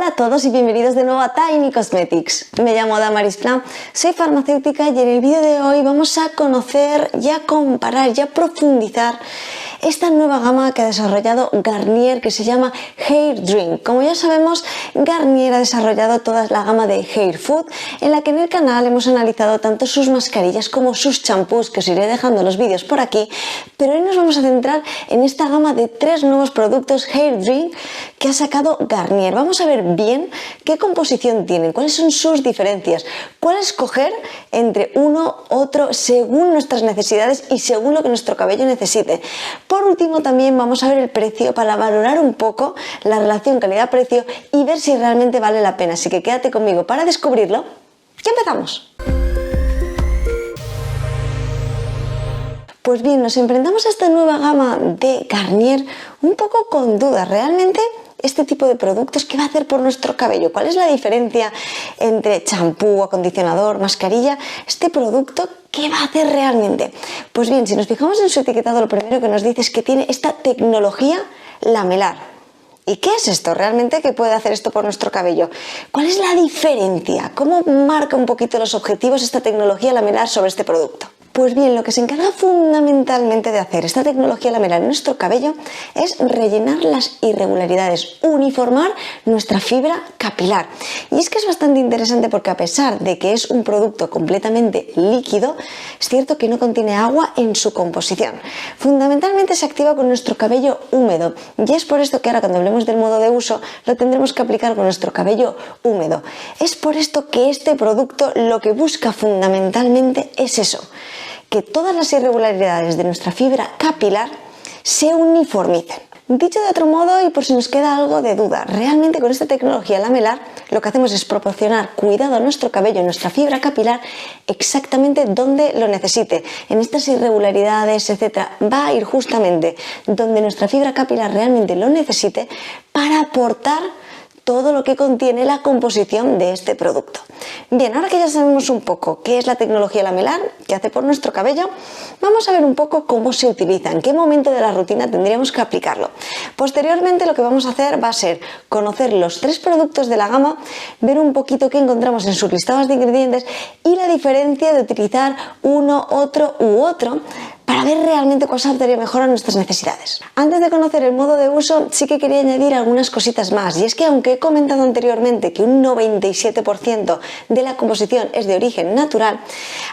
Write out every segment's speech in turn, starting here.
Hola a todos y bienvenidos de nuevo a Tiny Cosmetics. Me llamo Damaris Plan, soy farmacéutica y en el vídeo de hoy vamos a conocer y a comparar y a profundizar esta nueva gama que ha desarrollado Garnier, que se llama Hair Drink. Como ya sabemos, Garnier ha desarrollado toda la gama de Hair Food, en la que en el canal hemos analizado tanto sus mascarillas como sus champús, que os iré dejando los vídeos por aquí, pero hoy nos vamos a centrar en esta gama de 3 nuevos productos Hair Drink que ha sacado Garnier. Vamos a ver bien qué composición tienen, cuáles son sus diferencias, cuál escoger entre uno, otro, según nuestras necesidades y según lo que nuestro cabello necesite. Por último, también vamos a ver el precio para valorar un poco la relación calidad-precio y ver si realmente vale la pena. Así que quédate conmigo para descubrirlo y empezamos. Pues bien, nos enfrentamos a esta nueva gama de Garnier un poco con dudas. ¿Realmente este tipo de productos qué va a hacer por nuestro cabello? ¿Cuál es la diferencia entre champú, acondicionador, mascarilla? Este producto, ¿qué va a hacer realmente? Pues bien, si nos fijamos en su etiquetado, lo primero que nos dice es que tiene esta tecnología lamelar. ¿Y qué es esto? ¿Realmente qué puede hacer esto por nuestro cabello? ¿Cuál es la diferencia? ¿Cómo marca un poquito los objetivos esta tecnología lamelar sobre este producto? Pues bien, lo que se encarga fundamentalmente de hacer esta tecnología lamelar en nuestro cabello es rellenar las irregularidades, uniformar nuestra fibra capilar. Y es que es bastante interesante porque a pesar de que es un producto completamente líquido, es cierto que no contiene agua en su composición. Fundamentalmente se activa con nuestro cabello húmedo y es por esto que ahora cuando hablemos del modo de uso lo tendremos que aplicar con nuestro cabello húmedo. Es por esto que este producto lo que busca fundamentalmente es eso, que todas las irregularidades de nuestra fibra capilar se uniformicen. Dicho de otro modo, y por si nos queda algo de duda, realmente con esta tecnología lamelar lo que hacemos es proporcionar cuidado a nuestro cabello, a nuestra fibra capilar, exactamente donde lo necesite. En estas irregularidades, etcétera, va a ir justamente donde nuestra fibra capilar realmente lo necesite para aportar todo lo que contiene la composición de este producto. Bien, ahora que ya sabemos un poco qué es la tecnología lamelar, qué hace por nuestro cabello, vamos a ver un poco cómo se utiliza, en qué momento de la rutina tendríamos que aplicarlo. Posteriormente lo que vamos a hacer va a ser conocer los 3 productos de la gama, ver un poquito qué encontramos en sus listados de ingredientes y la diferencia de utilizar uno, otro u otro, para ver realmente cuál se adaptaría mejor a nuestras necesidades. Antes de conocer el modo de uso, sí que quería añadir algunas cositas más, y es que aunque he comentado anteriormente que un 97% de la composición es de origen natural,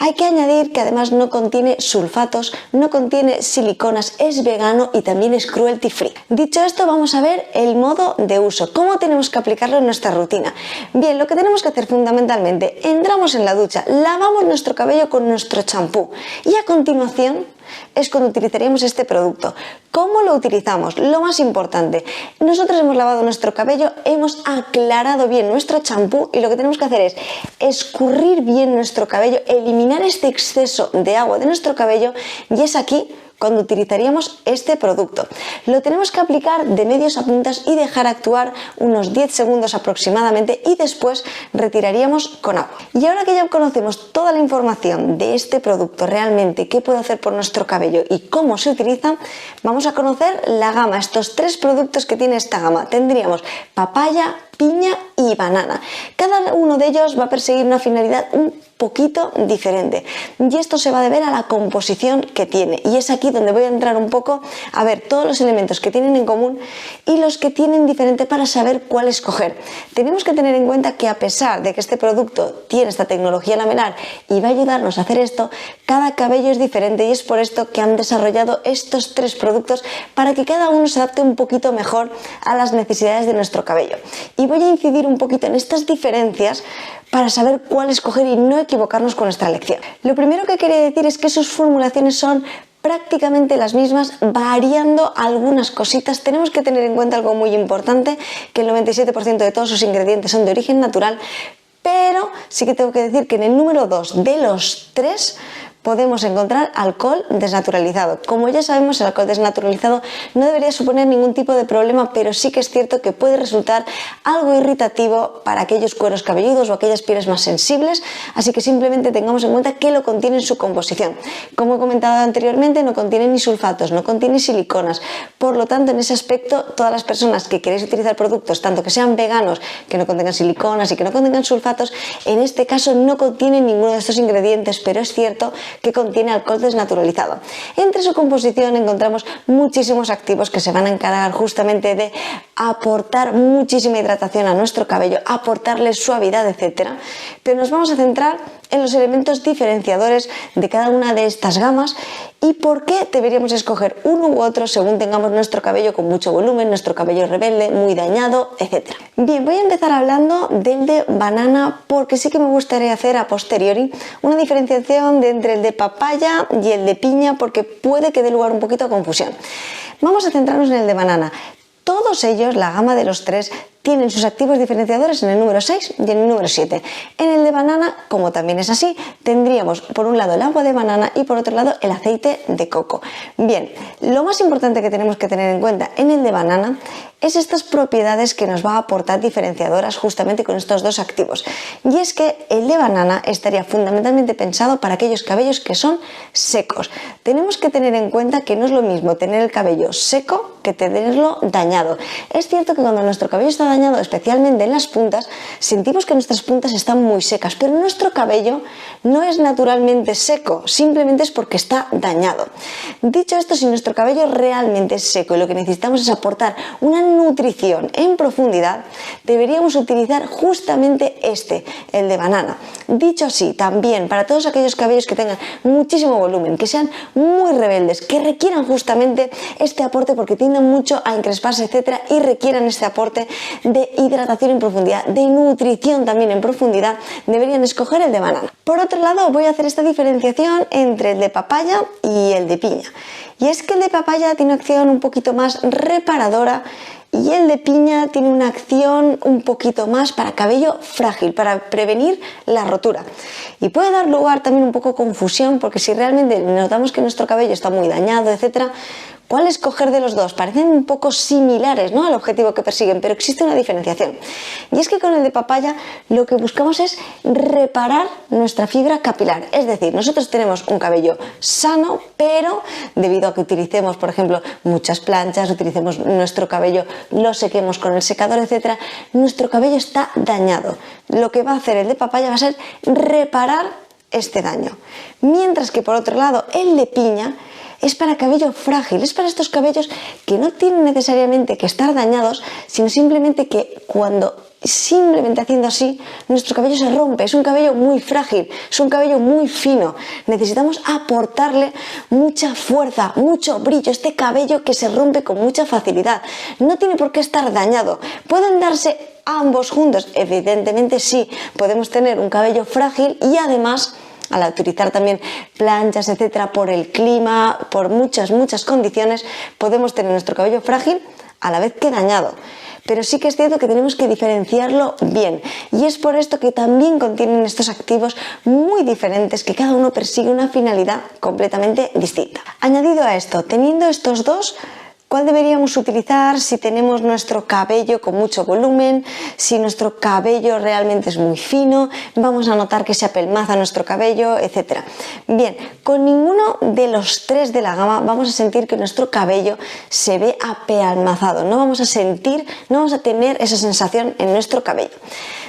hay que añadir que además no contiene sulfatos, no contiene siliconas, es vegano y también es cruelty free. Dicho esto, vamos a ver el modo de uso, cómo tenemos que aplicarlo en nuestra rutina. Bien, lo que tenemos que hacer fundamentalmente, entramos en la ducha, lavamos nuestro cabello con nuestro champú y a continuación es cuando utilizaríamos este producto. ¿Cómo lo utilizamos? Lo más importante, nosotros hemos lavado nuestro cabello, hemos aclarado bien nuestro champú y lo que tenemos que hacer es escurrir bien nuestro cabello, eliminar este exceso de agua de nuestro cabello y es aquí cuando utilizaríamos este producto. Lo tenemos que aplicar de medios a puntas y dejar actuar unos 10 segundos aproximadamente y después retiraríamos con agua. Y ahora que ya conocemos toda la información de este producto, realmente qué puede hacer por nuestro cabello y cómo se utiliza, vamos a conocer la gama, estos 3 productos que tiene esta gama. Tendríamos papaya, piña y banana. Cada uno de ellos va a perseguir una finalidad un poquito diferente y esto se va a deber a la composición que tiene, y es aquí donde voy a entrar un poco a ver todos los elementos que tienen en común y los que tienen diferente para saber cuál escoger. Tenemos que tener en cuenta que a pesar de que este producto tiene esta tecnología lamelar y va a ayudarnos a hacer esto, cada cabello es diferente y es por esto que han desarrollado estos 3 productos para que cada uno se adapte un poquito mejor a las necesidades de nuestro cabello. Y voy a incidir un poquito en estas diferencias para saber cuál escoger y no equivocarnos con nuestra elección. Lo primero que quería decir es que sus formulaciones son prácticamente las mismas, variando algunas cositas. Tenemos que tener en cuenta algo muy importante, que el 97% de todos sus ingredientes son de origen natural, pero sí que tengo que decir que en el número 2 de los 3 podemos encontrar alcohol desnaturalizado. Como ya sabemos, el alcohol desnaturalizado no debería suponer ningún tipo de problema, pero sí que es cierto que puede resultar algo irritativo para aquellos cueros cabelludos o aquellas pieles más sensibles, así que simplemente tengamos en cuenta que lo contiene en su composición. Como he comentado anteriormente, no contiene ni sulfatos, no contiene siliconas, por lo tanto, en ese aspecto, todas las personas que queréis utilizar productos, tanto que sean veganos, que no contengan siliconas y que no contengan sulfatos, en este caso no contienen ninguno de estos ingredientes, pero es cierto que contiene alcohol desnaturalizado. Entre su composición encontramos muchísimos activos que se van a encargar justamente de aportar muchísima hidratación a nuestro cabello, aportarle suavidad, etcétera. Pero nos vamos a centrar en los elementos diferenciadores de cada una de estas gamas y por qué deberíamos escoger uno u otro según tengamos nuestro cabello con mucho volumen, nuestro cabello rebelde, muy dañado, etc. Bien, voy a empezar hablando del de banana porque sí que me gustaría hacer a posteriori una diferenciación entre el de papaya y el de piña porque puede que dé lugar un poquito a confusión. Vamos a centrarnos en el de banana. Todos ellos, la gama de los tres, tienen sus activos diferenciadores en el número 6 y en el número 7. En el de banana, como también es así, tendríamos por un lado el agua de banana y por otro lado el aceite de coco. Bien, lo más importante que tenemos que tener en cuenta en el de banana es estas propiedades que nos va a aportar diferenciadoras justamente con estos dos activos. Y es que el de banana estaría fundamentalmente pensado para aquellos cabellos que son secos. Tenemos que tener en cuenta que no es lo mismo tener el cabello seco que tenerlo dañado. Es cierto que cuando nuestro cabello está dañado, especialmente en las puntas, sentimos que nuestras puntas están muy secas, pero nuestro cabello no es naturalmente seco, simplemente es porque está dañado. Dicho esto, si nuestro cabello realmente es seco y lo que necesitamos es aportar una nutrición en profundidad, deberíamos utilizar justamente el de banana. Dicho así, también para todos aquellos cabellos que tengan muchísimo volumen, que sean muy rebeldes, que requieran justamente este aporte porque tienden mucho a encresparse, etcétera, y requieran este aporte de hidratación en profundidad, de nutrición también en profundidad, deberían escoger el de banana. Por otro lado, voy a hacer esta diferenciación entre el de papaya y el de piña. Y es que el de papaya tiene una acción un poquito más reparadora y el de piña tiene una acción un poquito más para cabello frágil, para prevenir la rotura. Y puede dar lugar también un poco a confusión porque si realmente notamos que nuestro cabello está muy dañado, etcétera, ¿cuál escoger de los dos? Parecen un poco similares, ¿no?, al objetivo que persiguen, pero existe una diferenciación. Y es que con el de papaya lo que buscamos es reparar nuestra fibra capilar. Es decir, nosotros tenemos un cabello sano, pero debido a que utilicemos, por ejemplo, muchas planchas, utilicemos nuestro cabello, lo sequemos con el secador, etcétera, nuestro cabello está dañado. Lo que va a hacer el de papaya va a ser reparar este daño. Mientras que por otro lado, el de piña es para cabello frágil, es para estos cabellos que no tienen necesariamente que estar dañados, sino simplemente que cuando simplemente haciendo así, nuestro cabello se rompe, es un cabello muy frágil, es un cabello muy fino, necesitamos aportarle mucha fuerza, mucho brillo, este cabello que se rompe con mucha facilidad, no tiene por qué estar dañado, pueden darse ambos juntos, evidentemente sí, podemos tener un cabello frágil y además al utilizar también planchas, etcétera, por el clima, por muchas condiciones, podemos tener nuestro cabello frágil a la vez que dañado. Pero sí que es cierto que tenemos que diferenciarlo bien y es por esto que también contienen estos activos muy diferentes que cada uno persigue una finalidad completamente distinta. Añadido a esto, teniendo estos dos, ¿cuál deberíamos utilizar si tenemos nuestro cabello con mucho volumen? Si nuestro cabello realmente es muy fino, vamos a notar que se apelmaza nuestro cabello, etc. Bien, con ninguno de los tres de la gama vamos a sentir que nuestro cabello se ve apelmazado, no vamos a tener esa sensación en nuestro cabello.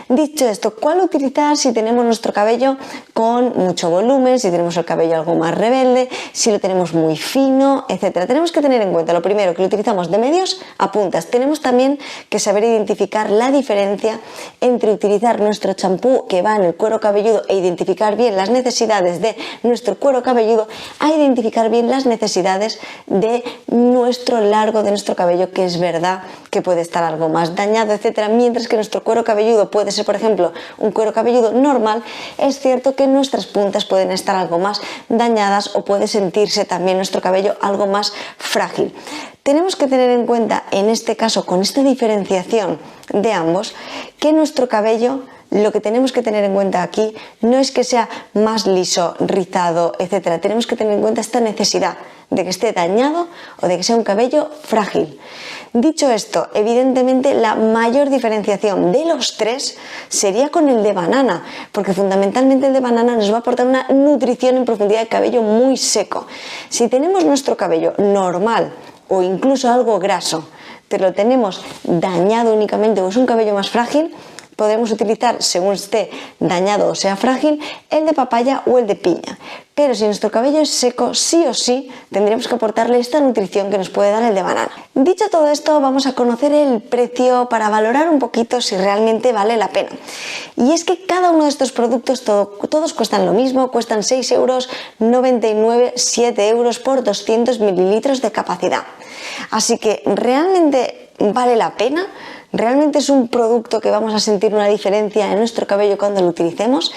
Dicho esto, ¿cuál utilizar si tenemos nuestro cabello con mucho volumen, si tenemos el cabello algo más rebelde, si lo tenemos muy fino, etcétera? Tenemos que tener en cuenta, lo primero, que lo utilizamos de medios a puntas. Tenemos también que saber identificar la diferencia entre utilizar nuestro champú que va en el cuero cabelludo e identificar bien las necesidades de nuestro cuero cabelludo a identificar bien las necesidades de nuestro largo de nuestro cabello, que es verdad que puede estar algo más dañado, etcétera, mientras que nuestro cuero cabelludo puede ser, por ejemplo, un cuero cabelludo normal. Es cierto que nuestras puntas pueden estar algo más dañadas o puede sentirse también nuestro cabello algo más frágil. Tenemos que tener en cuenta, en este caso, con esta diferenciación de ambos, que nuestro cabello lo que tenemos que tener en cuenta aquí no es que sea más liso, rizado, etc. Tenemos que tener en cuenta esta necesidad de que esté dañado o de que sea un cabello frágil. Dicho esto, evidentemente la mayor diferenciación de los tres sería con el de banana, porque fundamentalmente el de banana nos va a aportar una nutrición en profundidad de cabello muy seco. Si tenemos nuestro cabello normal o incluso algo graso, pero lo tenemos dañado únicamente o es un cabello más frágil, podemos utilizar, según esté dañado o sea frágil, el de papaya o el de piña. Pero si nuestro cabello es seco, sí o sí tendríamos que aportarle esta nutrición que nos puede dar el de banana. Dicho todo esto, vamos a conocer el precio para valorar un poquito si realmente vale la pena. Y es que cada uno de estos productos, todos cuestan lo mismo, cuestan 6,99 €, 7 € por 200 mililitros de capacidad. Así que realmente vale la pena. ¿Realmente es un producto que vamos a sentir una diferencia en nuestro cabello cuando lo utilicemos?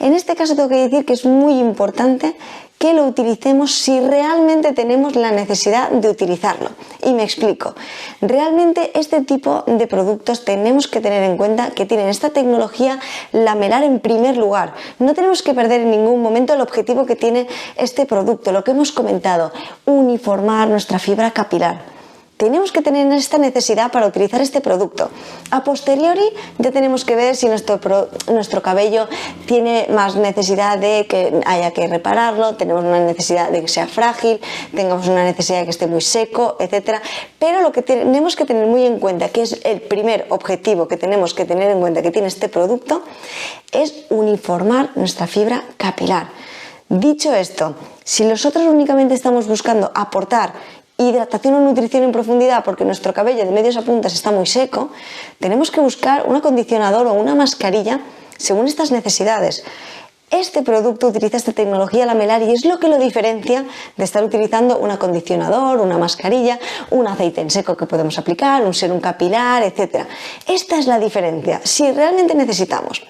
En este caso tengo que decir que es muy importante que lo utilicemos si realmente tenemos la necesidad de utilizarlo. Y me explico. Realmente este tipo de productos tenemos que tener en cuenta que tienen esta tecnología lamelar en primer lugar. No tenemos que perder en ningún momento el objetivo que tiene este producto, lo que hemos comentado, uniformar nuestra fibra capilar. Tenemos que tener esta necesidad para utilizar este producto. A posteriori ya tenemos que ver si nuestro cabello tiene más necesidad de que haya que repararlo, tenemos una necesidad de que sea frágil, tengamos una necesidad de que esté muy seco, etc. Pero lo que tenemos que tener muy en cuenta, que es el primer objetivo que tenemos que tener en cuenta que tiene este producto, es uniformar nuestra fibra capilar. Dicho esto, si nosotros únicamente estamos buscando aportar hidratación o nutrición en profundidad porque nuestro cabello de medios a puntas está muy seco, tenemos que buscar un acondicionador o una mascarilla según estas necesidades. Este producto utiliza esta tecnología lamelar y es lo que lo diferencia de estar utilizando un acondicionador, una mascarilla, un aceite en seco que podemos aplicar, un serum capilar, etc. Esta es la diferencia. Si realmente necesitamos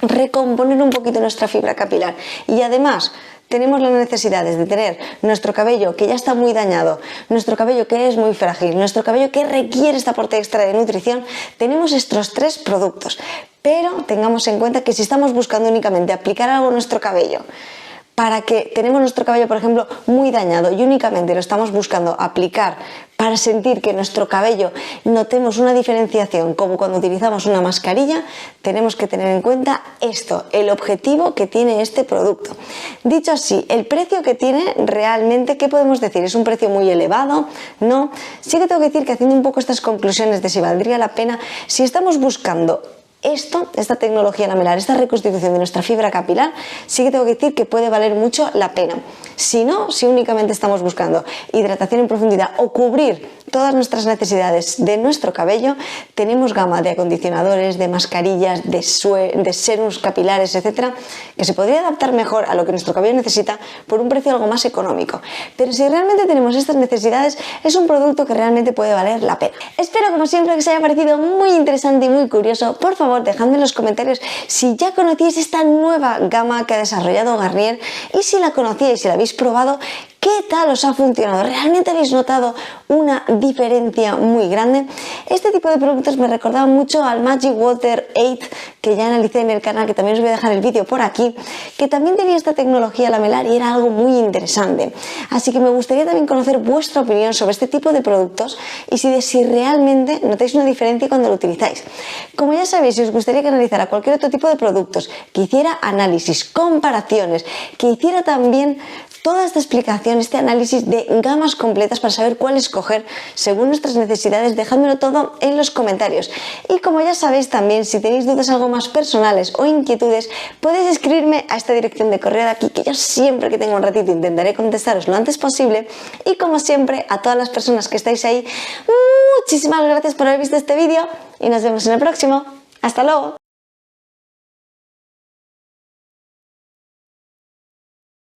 recomponer un poquito nuestra fibra capilar y además tenemos las necesidades de tener nuestro cabello que ya está muy dañado, nuestro cabello que es muy frágil, nuestro cabello que requiere este aporte extra de nutrición, tenemos estos tres productos. Pero tengamos en cuenta que si estamos buscando únicamente aplicar algo a nuestro cabello, para que tenemos nuestro cabello, por ejemplo, muy dañado y únicamente lo estamos buscando aplicar para sentir que nuestro cabello notemos una diferenciación como cuando utilizamos una mascarilla, tenemos que tener en cuenta esto, el objetivo que tiene este producto. Dicho así, el precio que tiene realmente, ¿qué podemos decir? ¿Es un precio muy elevado? No. Sí que tengo que decir que haciendo un poco estas conclusiones de si valdría la pena, si estamos buscando esta tecnología lamelar, esta reconstitución de nuestra fibra capilar, sí que tengo que decir que puede valer mucho la pena. Si no, si únicamente estamos buscando hidratación en profundidad o cubrir todas nuestras necesidades de nuestro cabello, tenemos gama de acondicionadores, de mascarillas, de serums capilares, etcétera, que se podría adaptar mejor a lo que nuestro cabello necesita por un precio algo más económico. Pero si realmente tenemos estas necesidades, es un producto que realmente puede valer la pena. Espero, como siempre, que os haya parecido muy interesante y muy curioso. Por favor, dejadme en los comentarios si ya conocíais esta nueva gama que ha desarrollado Garnier y si la conocíais, si la habéis probado, ¿qué tal os ha funcionado? ¿Realmente habéis notado una diferencia muy grande? Este tipo de productos me recordaba mucho al Magic Water 8 que ya analicé en el canal, que también os voy a dejar el vídeo por aquí, que también tenía esta tecnología lamelar y era algo muy interesante. Así que me gustaría también conocer vuestra opinión sobre este tipo de productos y si realmente notáis una diferencia cuando lo utilizáis. Como ya sabéis, si os gustaría que analizara cualquier otro tipo de productos, que hiciera análisis, comparaciones, que hiciera también toda esta explicación, este análisis de gamas completas para saber cuál escoger según nuestras necesidades, dejádmelo todo en los comentarios. Y como ya sabéis también, si tenéis dudas algo más personales o inquietudes, podéis escribirme a esta dirección de correo de aquí, que yo siempre que tenga un ratito intentaré contestaros lo antes posible. Y como siempre, a todas las personas que estáis ahí, muchísimas gracias por haber visto este vídeo y nos vemos en el próximo. ¡Hasta luego!